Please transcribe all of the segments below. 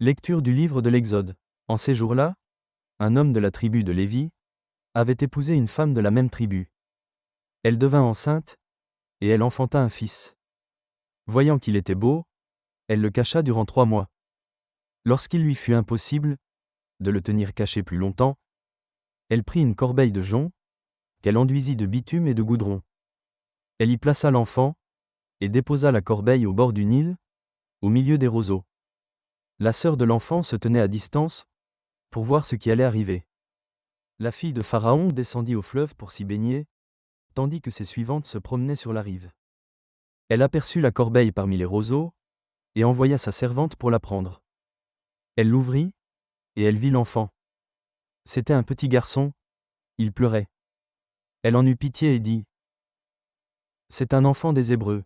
Lecture du livre de l'Exode. En ces jours-là, un homme de la tribu de Lévi avait épousé une femme de la même tribu. Elle devint enceinte, et elle enfanta un fils. Voyant qu'il était beau, elle le cacha durant 3 mois. Lorsqu'il lui fut impossible de le tenir caché plus longtemps, elle prit une corbeille de jonc, qu'elle enduisit de bitume et de goudron. Elle y plaça l'enfant, et déposa la corbeille au bord du Nil, au milieu des roseaux. La sœur de l'enfant se tenait à distance, pour voir ce qui allait arriver. La fille de Pharaon descendit au fleuve pour s'y baigner, tandis que ses suivantes se promenaient sur la rive. Elle aperçut la corbeille parmi les roseaux, et envoya sa servante pour la prendre. Elle l'ouvrit, et elle vit l'enfant. C'était un petit garçon, il pleurait. Elle en eut pitié et dit : « C'est un enfant des Hébreux. »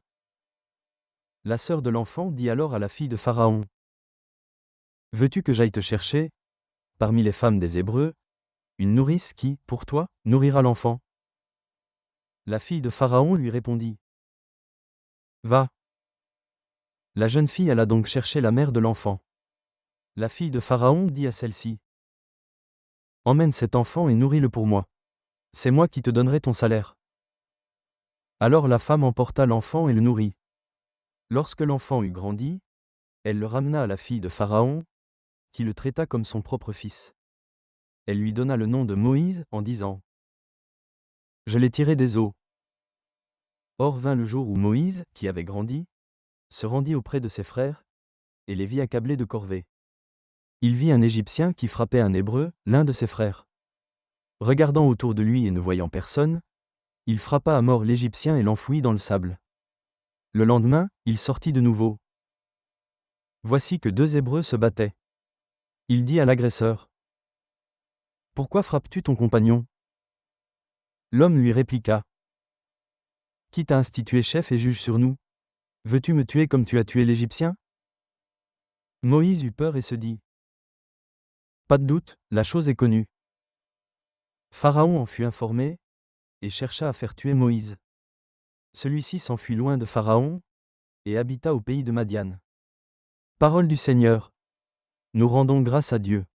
La sœur de l'enfant dit alors à la fille de Pharaon : « Veux-tu que j'aille te chercher, parmi les femmes des Hébreux, une nourrice qui, pour toi, nourrira l'enfant ? » La fille de Pharaon lui répondit : « Va. » La jeune fille alla donc chercher la mère de l'enfant. La fille de Pharaon dit à celle-ci : « Emmène cet enfant et nourris-le pour moi. C'est moi qui te donnerai ton salaire. » Alors la femme emporta l'enfant et le nourrit. Lorsque l'enfant eut grandi, elle le ramena à la fille de Pharaon, qui le traita comme son propre fils. Elle lui donna le nom de Moïse en disant : « Je l'ai tiré des eaux. » Or vint le jour où Moïse, qui avait grandi, se rendit auprès de ses frères, et les vit accablés de corvée. Il vit un Égyptien qui frappait un Hébreu, l'un de ses frères. Regardant autour de lui et ne voyant personne, il frappa à mort l'Égyptien et l'enfouit dans le sable. Le lendemain, il sortit de nouveau. Voici que 2 Hébreux se battaient. Il dit à l'agresseur : « Pourquoi frappes-tu ton compagnon ? » L'homme lui répliqua : « Qui t'a institué chef et juge sur nous ? Veux-tu me tuer comme tu as tué l'Égyptien ? » Moïse eut peur et se dit : « Pas de doute, la chose est connue. » Pharaon en fut informé, et chercha à faire tuer Moïse. Celui-ci s'enfuit loin de Pharaon, et habita au pays de Madian. Parole du Seigneur. Nous rendons grâce à Dieu.